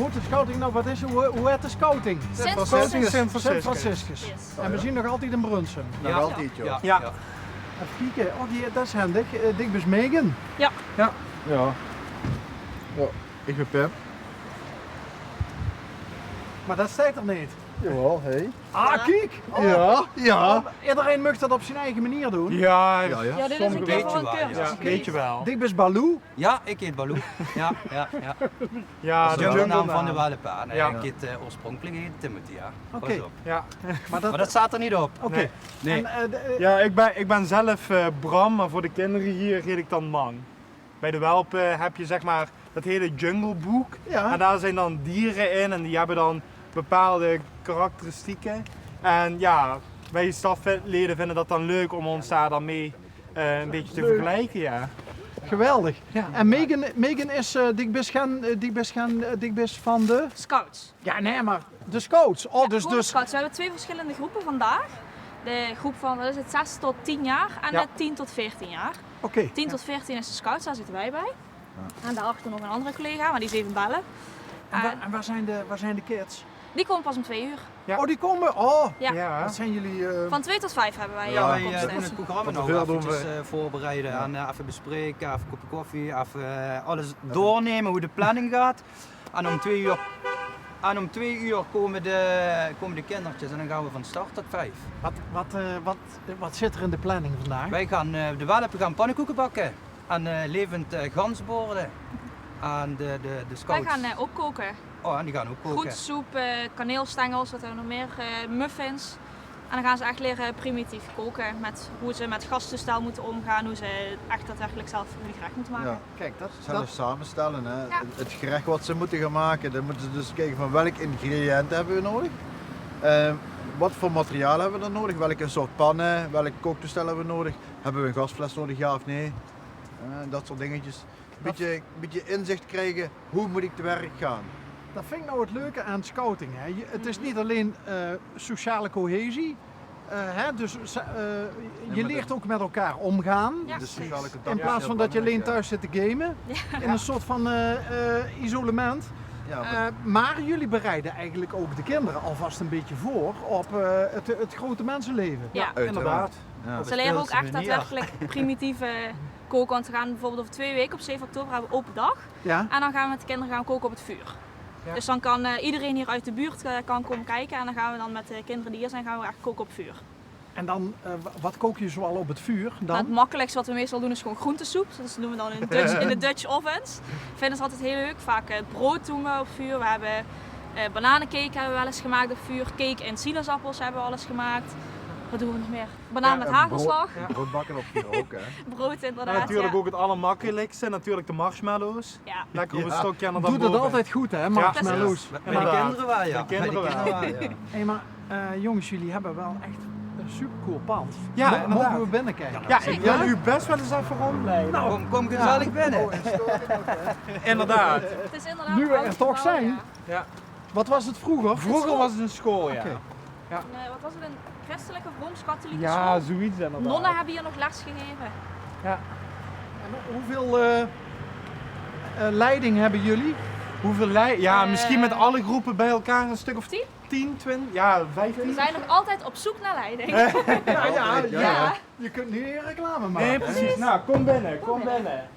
goed, de scouting, nou wat is hoe heet de scouting? Sint Franciscus. Yes. En we zien nog altijd een Brunsum. Nog altijd, joh. Ja. Even kijken, dat is handig. Dik bij Megan. Ja. Ja. Ja, ik ben Pim. Maar dat staat er niet. Jawel, hey. Ah, kijk! Ja. Iedereen mag dat op zijn eigen manier doen. Ja, Ja, dit is een sommige keer voor een weten cursus. wel, ja, weet je wel. Dik bij Baloo. Ja, ik heet Baloo. Ja. Ja, Dat de is de naam jungle van de Wallenpaan. Ja. Ik heet oorspronkelijk heet Timothy, ja. Oké. Pas op. Ja. Maar Maar dat staat er niet op. Oké. Nee. En, Ja, ik ben zelf Bram, maar voor de kinderen hier heet ik dan Mang. Bij de Welpen heb je zeg maar dat hele jungleboek. Ja. En daar zijn dan dieren in en die hebben dan bepaalde karakteristieken. En ja, wij stafleden vinden dat dan leuk om ons daar dan mee een beetje te vergelijken. Ja. geweldig. Ja. En Megan is dikbis van de... Scouts. Ja, nee, maar de scouts. Oh, Ja, dus, gewoon de dus... scouts. We hebben 2 verschillende groepen vandaag. De groep van wat is het, 6 tot 10 jaar en Ja. de 10 tot 14 jaar. Oké. 10 tot 14 is de scouts, daar zitten wij bij. En daarachter nog een andere collega, maar die is even bellen. En waar zijn de kids? Die komen pas om 2 uur. Ja. Oh, die komen. Oh, Ja. wat zijn jullie... Van 2 tot 5 hebben wij Ja, wij opkomsten. doen het programma nog veel doen eventjes voorbereiden en even bespreken, even een kopje koffie, even alles doornemen hoe de planning gaat. En om 2 uur komen de kindertjes en dan gaan we van start tot 5. Wat zit er in de planning vandaag? Wij gaan de Welpen gaan pannenkoeken bakken en levend gansborden. En de Wij scouts. gaan ook koken. Oh, en die gaan ook koken. Groentesoep, kaneelstengels, wat hebben we nog meer, muffins. En dan gaan ze echt leren primitief koken. Met hoe ze met gastoestel moeten omgaan, hoe ze echt daadwerkelijk zelf hun gerecht moeten maken. Ja. Kijk, dat... Zelf samenstellen, hè. Ja. Het gerecht wat ze moeten gaan maken, dan moeten ze dus kijken van welke ingrediënten hebben we nodig. Wat voor materiaal hebben we dan nodig? Welke soort pannen, welk kooktoestel hebben we nodig? Hebben we een gasfles nodig, ja of nee? Dat soort dingetjes. Een beetje inzicht krijgen, hoe moet ik te werk gaan? Dat vind ik nou het leuke aan scouting. Hè. Het is niet alleen sociale cohesie. Dus je maar leert ook met elkaar omgaan. Ja. De sociale contacten In plaats van dat je alleen thuis zit te gamen. Ja. In een soort van isolement. Ja, maar Maar jullie bereiden eigenlijk ook de kinderen alvast een beetje voor op het grote mensenleven. Ja. Inderdaad. Ja. Ze leren ook echt manier. daadwerkelijk primitieve koken. Want we gaan bijvoorbeeld over 2 weken, op 7 oktober, hebben we open dag. Ja? En dan gaan we met de kinderen gaan koken op het vuur. Ja. Dus dan kan iedereen hier uit de buurt kan komen kijken. En dan gaan we dan met de kinderen die hier zijn, gaan we echt koken op vuur. En dan, wat kook je zoal op het vuur Nou, dan? het makkelijkste wat we meestal doen is gewoon groentesoep. Dus dat doen we dan in de Dutch ovens. Vinden ze altijd heel leuk. Vaak brood doen we op vuur. We hebben bananencake hebben we wel eens gemaakt op vuur. Cake en sinaasappels hebben we al eens gemaakt. Wat doen we nog meer? Banaan met hagelslag. Broodbakken op vuur ook, hè. Brood En inderdaad. natuurlijk ja. ook het allermakkelijkste, natuurlijk de marshmallows. Ja. Lekker op een Ja. stokje en er dan Doet het boven. altijd goed, hè, marshmallows. Bij de Inderdaad. kinderen wel, ja. Bij de kinderen wel. ja. Hé, maar jongens, jullie hebben wel echt een supercool pand. Ja, Mogen inderdaad. we binnenkijken? Ja, ik wil u best wel eens even rondleiden. Nou, Kom gezellig binnen. Inderdaad. Het is inderdaad Nu een we oud er toch gebouw, zijn. ja. Ja. Wat was het vroeger? Vroeger was het een school, ja. Oké. Wat was het? Een christelijke of rooms-katholieke Ja, school? zoiets inderdaad. Nonnen hebben hier nog les gegeven. Ja. En hoeveel leiding hebben jullie? Hoeveel ja, misschien met alle groepen bij elkaar een stuk of 10? 10, 20, ja, We 15. zijn nog altijd op zoek naar leiding. Ja. Je kunt nu weer reclame maken. Nee, precies. Nou, kom binnen, kom binnen.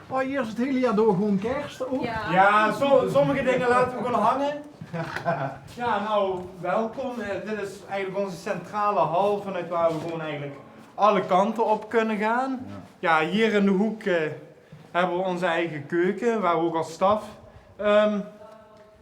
Oh, hier is het hele jaar door gewoon kerst ook. Ja. Ja, sommige dingen laten we gewoon hangen. Ja, nou, welkom. Dit is eigenlijk onze centrale hal vanuit waar we gewoon eigenlijk alle kanten op kunnen gaan. Ja, hier in de hoek hebben we onze eigen keuken, waar we ook als staf,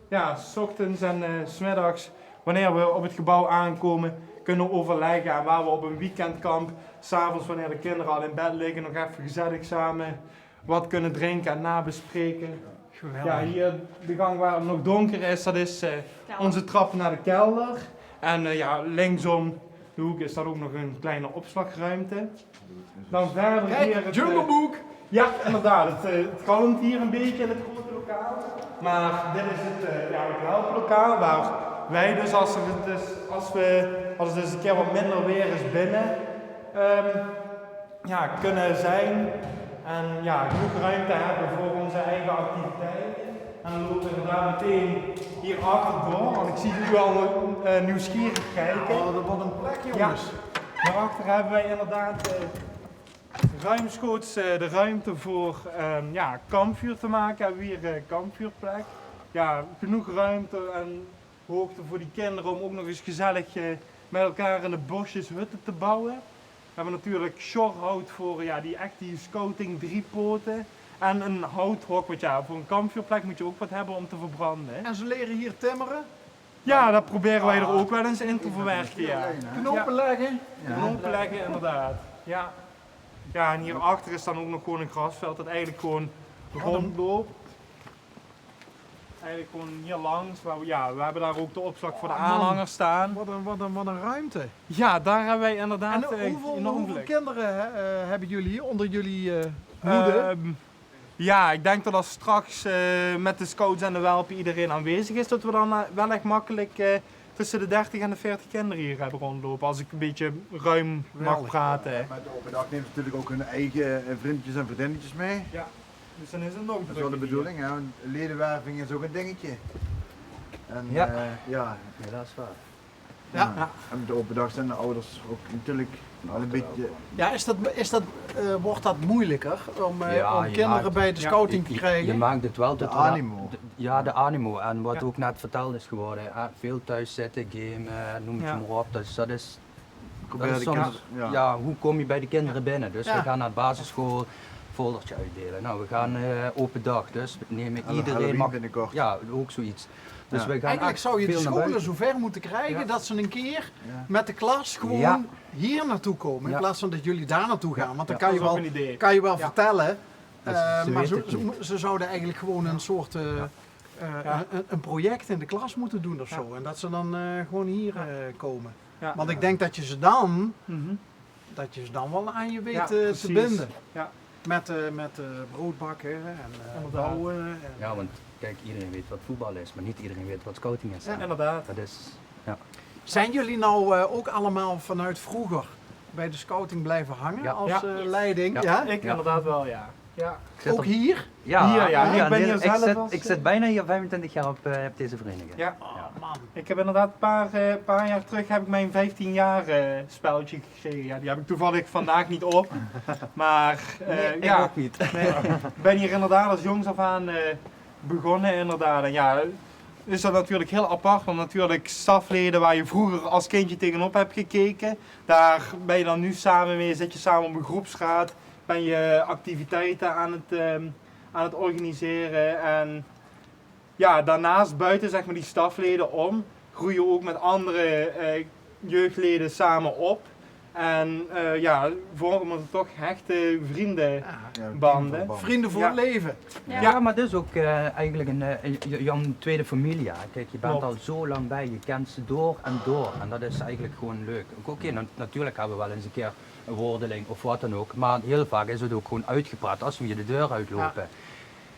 ja, 's ochtends en 's middags, wanneer we op het gebouw aankomen, kunnen overleggen en waar we op een weekendkamp, 's avonds wanneer de kinderen al in bed liggen, nog even gezellig samen wat kunnen drinken en nabespreken. Geweldig. Ja, hier de gang waar het nog donker is, dat is onze trap naar de kelder. En ja, linksom de hoek is daar ook nog een kleine opslagruimte. Dan verder hier Kijk, het Jungle Book! ja, inderdaad. Het galmt hier een beetje in het grote lokaal. Maar dit is het helplokaal waar wij dus als het dus een keer wat minder weer is binnen, ja, kunnen zijn. En ja, genoeg ruimte hebben voor onze eigen activiteiten. En dan lopen we inderdaad meteen hier achter door, want ik zie jullie al nieuwsgierig kijken. Oh, dat wordt een plek, Ja, jongens. daarachter hebben wij inderdaad ruimschoots de ruimte voor kampvuur te maken. Hebben we hier kampvuurplek. Ja, genoeg ruimte en hoogte voor die kinderen om ook nog eens gezellig met elkaar in de bosjes hutten te bouwen. We hebben natuurlijk shorthout voor die scouting 3 poten. En een houthok, want ja, voor een kampvuurplek moet je ook wat hebben om te verbranden. En ze leren hier timmeren, Ja, dat proberen wij er ook wel eens in te verwerken. Ja. knopen leggen. Knopen leggen, inderdaad. Ja. Ja, en hierachter is dan ook nog gewoon een grasveld dat eigenlijk gewoon rondloopt. Eigenlijk gewoon hier langs. We hebben daar ook de opslag voor de Oh, man. aanhangers staan. Wat een ruimte. Ja, daar hebben wij En inderdaad enorm hoeveel blik. kinderen hebben jullie hier onder jullie hoede? Ja, ik denk dat als straks met de scouts en de welpen iedereen aanwezig is, dat we dan wel echt makkelijk tussen de 30 en de 40 kinderen hier hebben rondlopen. Als ik een beetje ruim mag Geweldig. praten. Met de open dag nemen ze natuurlijk ook hun eigen vriendjes en vriendinnetjes mee. Dus dan is het nog Dat is wel de bedoeling, hè? Want ledenwerving is ook een dingetje. En Ja. ja. Ja, dat is waar. Ja. En met de open dag zijn de ouders ook natuurlijk al een beetje. Ja, wordt dat moeilijker om Ja, om je kinderen maakt- bij de scouting te Je krijgen? maakt het wel De tot animo. Ja, de animo. En wat Ja. ook net verteld is geworden. Veel thuis zitten, gamen, noem het Ja. maar op. Dus dat is Probeer dat de is soms, kinderen. ja. Hoe kom je bij de kinderen binnen? Dus Ja. we gaan naar de basisschool, foldertje uitdelen. Nou, we gaan open dag, dus we nemen iedereen Halloween mag. binnenkort. Ja, ook zoiets. Dus Ja. we gaan Eigenlijk echt zou je de veel naar scholen buiten. zover moeten krijgen Ja. dat ze een keer Ja. met de klas gewoon Ja. hier naartoe komen. In Ja. plaats van dat jullie daar naartoe gaan. Want dan Ja. kan, Dat je is ook wel, een idee. kan je wel Ja. vertellen. Dus ze maar weten het niet. ze zouden eigenlijk gewoon een soort Ja. een project in de klas moeten doen of zo. En dat ze dan gewoon hier komen. Ja. Want ik denk dat je ze dan, Mhm. wel aan je weet Ja, te precies. binden. Ja. Met broodbakken en Inderdaad. bouwen. En, Ja, want kijk, iedereen weet wat voetbal is, maar niet iedereen weet wat scouting is. Ja. Inderdaad. Dat is, Zijn jullie nou ook allemaal vanuit vroeger bij de scouting blijven hangen Ja. als Ja. Leiding? Ja. Ja? Ik Ja. inderdaad wel, ja. Ja. ik zit Ook er- hier? Ja, Hier, ja. Ik ben hier ik zelf zit, als- ik zit bijna hier 25 jaar op deze vereniging. Ja. Oh, man. Ik heb inderdaad een paar jaar terug heb ik mijn 15 jaar spelletje gekregen. Ja, die heb ik toevallig vandaag niet op. Maar Ik ja, ook niet. nee, ik ben hier inderdaad als jongs af aan begonnen inderdaad. En ja, is dat natuurlijk heel apart, want natuurlijk stafleden waar je vroeger als kindje tegenop hebt gekeken, daar ben je dan nu samen mee, zit je samen op een groepsraad, ben je activiteiten aan het organiseren en ja, daarnaast buiten zeg maar die stafleden om, groei je ook met andere jeugdleden samen op en vormen toch hechte vriendenbanden. teamverband. Vrienden voor Ja. het leven. Ja, maar het is ook eigenlijk jouw tweede familie. Ja. Kijk, je bent Klopt. al zo lang bij, je kent ze door en door. En dat is eigenlijk gewoon leuk. Oké, natuurlijk hebben we wel eens een keer een woordeling of wat dan ook. Maar heel vaak is het ook gewoon uitgepraat als we hier de deur uitlopen.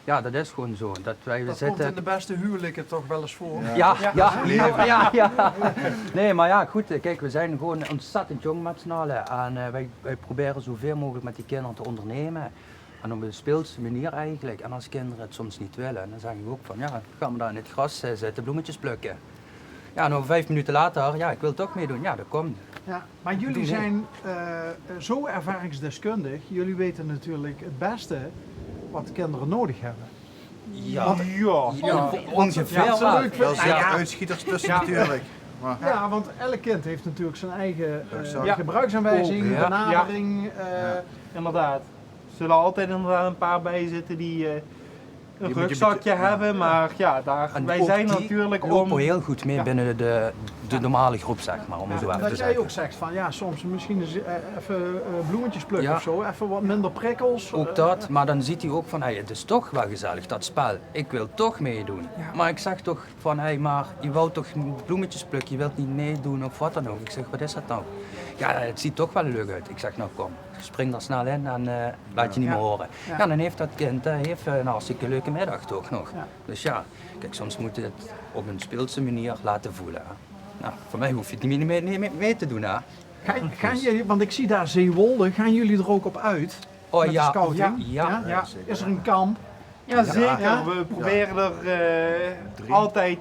Ja, dat is gewoon zo. Dat wij Dat zitten... komt in de beste huwelijken toch wel eens voor. Ja. Nee, maar ja, goed. Kijk, we zijn gewoon ontzettend jong met z'n allen. En wij proberen zoveel mogelijk met die kinderen te ondernemen. En op een speelse manier eigenlijk. En als kinderen het soms niet willen, dan zeggen we ook van, ja, gaan we daar in het gras zitten, bloemetjes plukken. Ja, nog 5 minuten later, ja, ik wil toch meedoen. Ja, dat komt. Ja, maar jullie zijn zo ervaringsdeskundig. Jullie weten natuurlijk het beste wat kinderen nodig hebben. Ja, Ja. ongeveer Ja, wel. leuk. Wel zijn Nou ja. uitschieters tussen Ja. natuurlijk. Maar, Ja, want elk kind heeft natuurlijk zijn eigen Ja. gebruiksaanwijzing, Ja. benadering. Inderdaad. Er zullen altijd inderdaad een paar bij zitten die een moet je rugzakje beetje- hebben, maar ja, En wij ook zijn die natuurlijk lopen om... heel goed mee Ja. binnen de normale groep, zeg maar, om het zo even Dat te jij zeggen. ook zegt van ja, soms misschien eens, even bloemetjes plukken Ja. of zo, even wat minder prikkels. Ook dat, maar dan ziet hij ook van, hey, het is toch wel gezellig, dat spel. Ik wil toch meedoen. Maar ik zeg toch van, hey, maar je wou toch bloemetjes plukken, je wilt niet meedoen of wat dan ook. Ik zeg, wat is dat nou? Ja, het ziet toch wel leuk uit. Ik zeg, nou kom, spring er snel in en laat je niet meer horen. Ja. Ja, dan heeft dat kind heeft een hartstikke leuke middag toch nog. Ja. Dus ja, kijk, soms moet je het op een speelse manier laten voelen. Hè. Nou, voor mij hoef je het niet mee te doen. Hè. Gaan jullie, want ik zie daar Zeewolde, gaan jullie er ook op uit? Oh Met de ja, scouting? ja. Is er een kamp? Ja, zeker. Ja? We proberen er altijd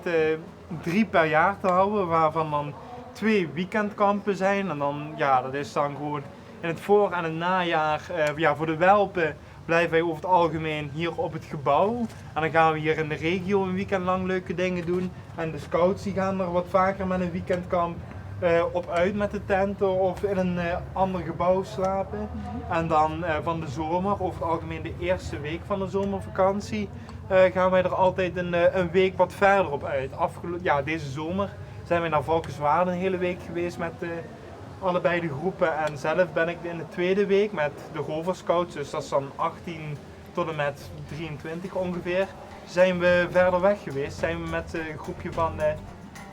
3 per jaar te houden, waarvan dan 2 weekendkampen zijn. En dan, ja, dat is dan gewoon in het voor- en het najaar. Ja, voor de welpen blijven wij over het algemeen hier op het gebouw. En dan gaan we hier in de regio een weekend lang leuke dingen doen. En de scouts die gaan er wat vaker met een weekendkamp op uit met de tenten of in een ander gebouw slapen. En dan van de zomer, over het algemeen de eerste week van de zomervakantie, gaan wij er altijd een week wat verder op uit. Ja, deze zomer zijn wij naar Valkenswaard een hele week geweest met allebei de groepen. En zelf ben ik in de tweede week met de roverscouts, dus dat is dan 18 tot en met 23 ongeveer, zijn we verder weg geweest. Zijn we met een groepje van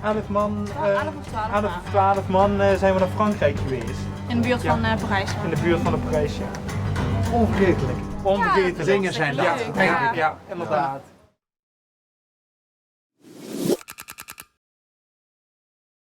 11 man, 11 of 12 11 of 12 man zijn we naar Frankrijk geweest. In de buurt van Parijs. In de buurt van de Parijs, ja. Onvergetelijk. Onvergetelijk. Zingen zijn dat. Ja, denk ik, ja, inderdaad.